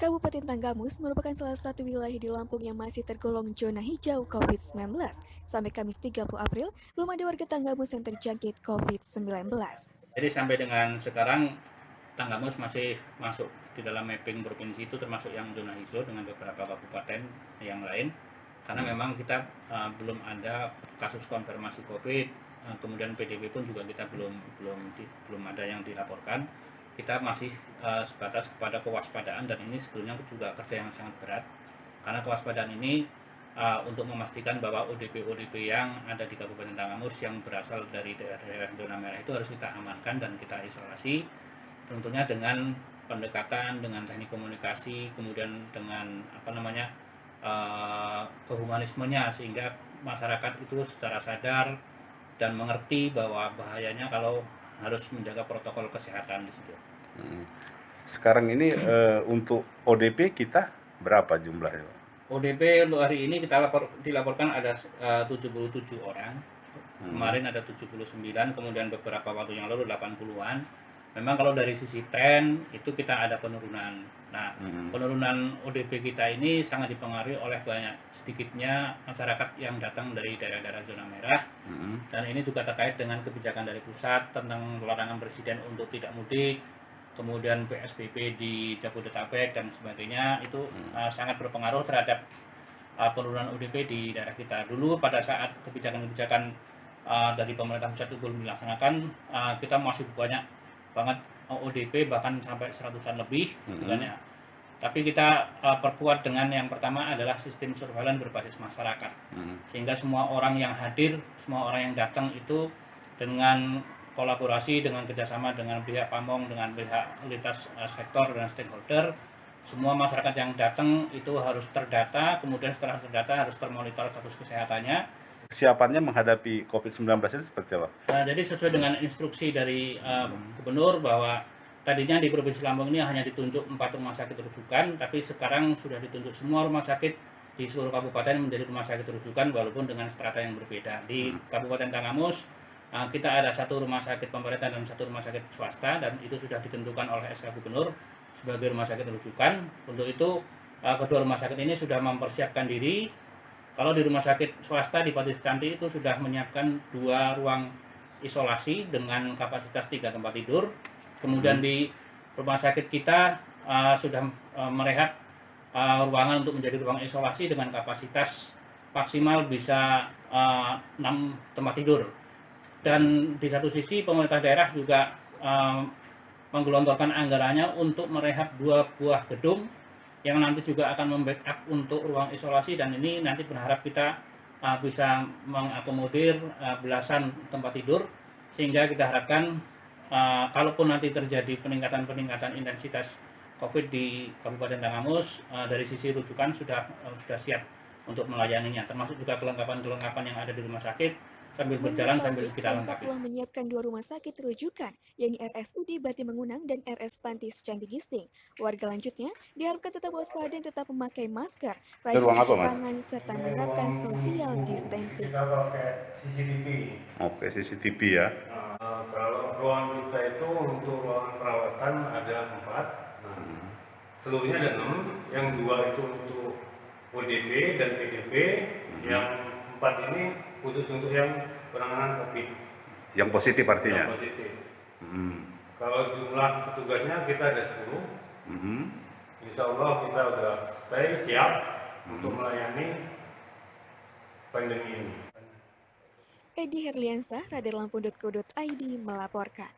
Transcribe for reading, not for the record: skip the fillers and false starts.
Kabupaten Tanggamus merupakan salah satu wilayah di Lampung yang masih tergolong zona hijau COVID-19. Sampai Kamis 30 April, belum ada warga Tanggamus yang terjangkit COVID-19. Jadi sampai dengan sekarang Tanggamus masih masuk di dalam mapping provinsi itu termasuk yang zona hijau dengan beberapa kabupaten yang lain. Karena memang kita belum ada kasus konfirmasi COVID, kemudian PDB pun juga kita belum ada yang dilaporkan. Kita masih sebatas kepada kewaspadaan dan ini sebetulnya juga kerja yang sangat berat. Karena kewaspadaan ini untuk memastikan bahwa ODP-ODP yang ada di Kabupaten Tanggamus yang berasal dari daerah-daerah zona merah itu harus kita amankan dan kita isolasi, tentunya dengan pendekatan, dengan teknik komunikasi, kemudian dengan kehumanismenya, sehingga masyarakat itu secara sadar dan mengerti bahwa bahayanya kalau harus menjaga protokol kesehatan di situ. Sekarang ini untuk ODP kita berapa jumlahnya? ODP untuk hari ini dilaporkan ada 77 orang. Kemarin ada 79, kemudian beberapa waktu yang lalu 80-an. Memang kalau dari sisi tren itu kita ada penurunan. Nah, penurunan ODP kita ini sangat dipengaruhi oleh sedikitnya masyarakat yang datang dari daerah-daerah zona merah. Dan ini juga terkait dengan kebijakan dari pusat tentang larangan presiden untuk tidak mudik, kemudian PSBB di Jabodetabek dan sebagainya, itu sangat berpengaruh terhadap penurunan ODP di daerah kita. Dulu pada saat kebijakan-kebijakan dari pemerintah pusat itu belum dilaksanakan, kita masih banyak banget ODP, bahkan sampai 100-an lebih ya. Tapi kita perkuat dengan yang pertama adalah sistem surveillance berbasis masyarakat, sehingga semua orang yang hadir, semua orang yang datang itu dengan kolaborasi, dengan kerjasama dengan pihak Pamong, dengan pihak lintas sektor dan stakeholder, semua masyarakat yang datang itu harus terdata, kemudian setelah terdata harus termonitor status kesehatannya. Kesiapannya menghadapi COVID-19 ini seperti apa? Jadi sesuai dengan instruksi dari Gubernur bahwa tadinya di Provinsi Lampung ini hanya ditunjuk 4 rumah sakit rujukan, tapi sekarang sudah ditunjuk semua rumah sakit di seluruh kabupaten menjadi rumah sakit rujukan walaupun dengan strata yang berbeda. Di Kabupaten Tanggamus kita ada 1 rumah sakit pemerintah dan 1 rumah sakit swasta, dan itu sudah ditentukan oleh SK Gubernur sebagai rumah sakit rujukan. Untuk itu kedua rumah sakit ini sudah mempersiapkan diri. Kalau di rumah sakit swasta di Pati Secanti itu sudah menyiapkan 2 ruang isolasi dengan kapasitas 3 tempat tidur. Kemudian di rumah sakit kita sudah merehat ruangan untuk menjadi ruang isolasi dengan kapasitas maksimal bisa 6 tempat tidur. Dan di satu sisi pemerintah daerah juga menggelontorkan anggarannya untuk merehab 2 buah gedung yang nanti juga akan membackup untuk ruang isolasi, dan ini nanti berharap kita bisa mengakomodir belasan tempat tidur, sehingga kita harapkan kalaupun nanti terjadi peningkatan intensitas COVID di Kabupaten Tanggamus, dari sisi rujukan sudah siap untuk melayaninya, termasuk juga kelengkapan yang ada di rumah sakit. Sambil berjalan sambil kita Pemkab lengkapi. telah menyiapkan 2 rumah sakit rujukan, yakni RSUD Batimengunang dan RS Panti Secanti Gisting. Warga lanjutnya diharapkan tetap waspada dan tetap memakai masker, Itu rajin ruang apa, cuci Mas? tangan, serta menerapkan social distancing. Kita pakai CCTV. Oke, CCTV ya. Kalau ruang kita itu untuk ruangan perawatan ada 4. Seluruhnya ada 6. Yang 2 itu untuk ODP dan PDP. Yang 4 ini khusus untuk yang penanganan COVID. Yang positif artinya? Yang positif. Kalau jumlah petugasnya kita ada 10. Insya Allah kita udah stay siap untuk melayani pandemi ini. Edi Herliansyah, Radar Lampung.co.id melaporkan.